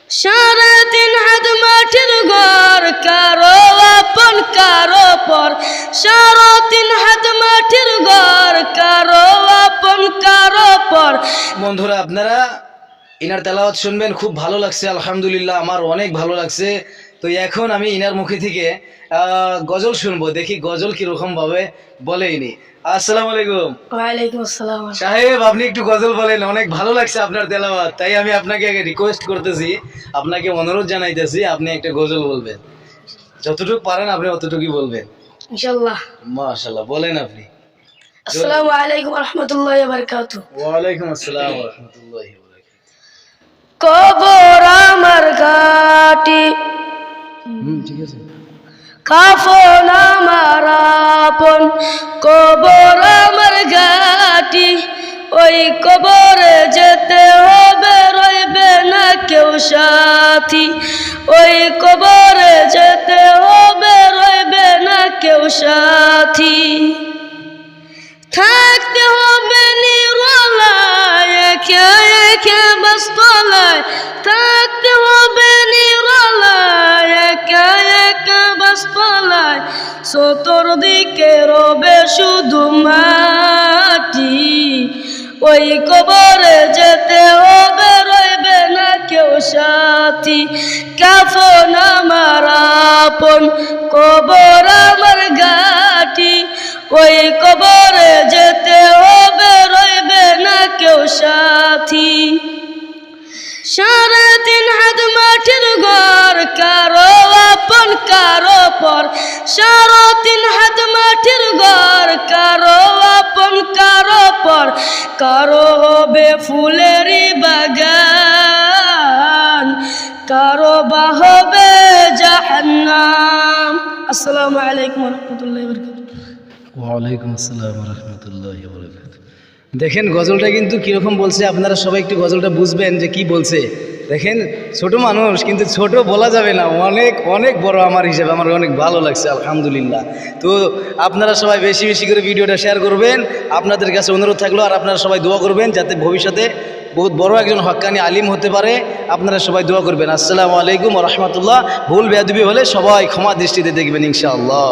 সাড়ে তিন হাত মাটির ঘর, কারো আপন কারো পর। সাড়ে তিন হাত মাটির ঘর, কারো আপন কারো পর। বন্ধুরা আপনারা ইনার তেলাওয়াত শুনবেন, খুব ভালো লাগছে আলহামদুলিল্লাহ, আমার অনেক ভালো লাগছে। তো এখন আমি ইনার মুখে থেকে গজল শুনবো, দেখি গজল কিরকম ভাবে বলে ইনি। আসসালামু আলাইকুম। ওয়ালাইকুম আসসালাম। সাহেব আপনি একটু গজল বলেন, অনেক ভালো লাগছে আপনার তেলাওয়াত, তাই আমি আপনাকে রিকোয়েস্ট করতেছি, আপনাকে অনুরোধ জানাইতেছি, আপনি একটা গজল বলবেন, যতটুকু পারেন আপনি অতটুকুই বলবেন ইনশাআল্লাহ। মাশাআল্লাহ, বলেন আপনি। আসসালামু আলাইকুম ওয়া রাহমাতুল্লাহি ওয়া বারাকাতুহু। ওয়া আলাইকুম আসসালাম ওয়া রাহমাতুল্লাহি ওয়া বারাকাতুহু। কবর আমার ঘাটি, ঠিক আছে। কাফন আমার আপন। কবর আমার ঘাটি, ওই কবরে যেতে হবে, রইবে না কেউ সাথী। ওই কবরে যেতে হবে, রইবে না কেউ সাথী। থাকতে হবে নিরলায়, একে একে বাস্তলায়। থাকতে হবে নিরলায়, একে একে বাস্তলায়। চতুর্দিকে রবে শুধু মাটি, ওই কবরে যেতে হবে, রইবে না কেউ সাথী। কাফন আমার আপন, কবর আমার ঘাটি, ওই কবরে যেতে হবে, রইবে না কেউ সাথী। সাড়ে তিন হাত মাটির ঘর, কারো আপন কারো পর। সাড়ে তিন হাত মাটির ঘর, কারো আপন কারো পর। কারো হবে ফুলেরই বাগান, কারো বা হবে জাহান্নাম। আসসালামু আলাইকুম ওয়া রাহমাতুল্লাহি ওয়া বারাকাতুহু। ওয়ালাইকুম আসসালাম ওয়া রাহমাতুল্লাহি ওয়া বারাকাতুহু। দেখেন গজলটা কিন্তু কিরকম বলছে, আপনারা সবাই একটু গজলটা বুঝবেন যে কি বলছে। দেখেন ছোট মানুষ, কিন্তু ছোট বলা যাবে না, অনেক অনেক বড় আমার হিসেবে, আমার অনেক ভালো লাগছে আলহামদুলিল্লাহ। তো আপনারা সবাই বেশি বেশি করে ভিডিওটা শেয়ার করবেন, আপনাদের কাছে অনুরোধ থাকলো, আর আপনারা সবাই দোয়া করবেন যাতে ভবিষ্যতে বহুত বড় একজন হক্কানি আলিম হতে পারে। আপনারা সবাই দোয়া করবেন। আসসালামু আলাইকুম ওয়া রাহমাতুল্লাহ। ভুল বেয়াদবি হলে সবাই ক্ষমা দৃষ্টিতে দেখবেন ইনশাআল্লাহ।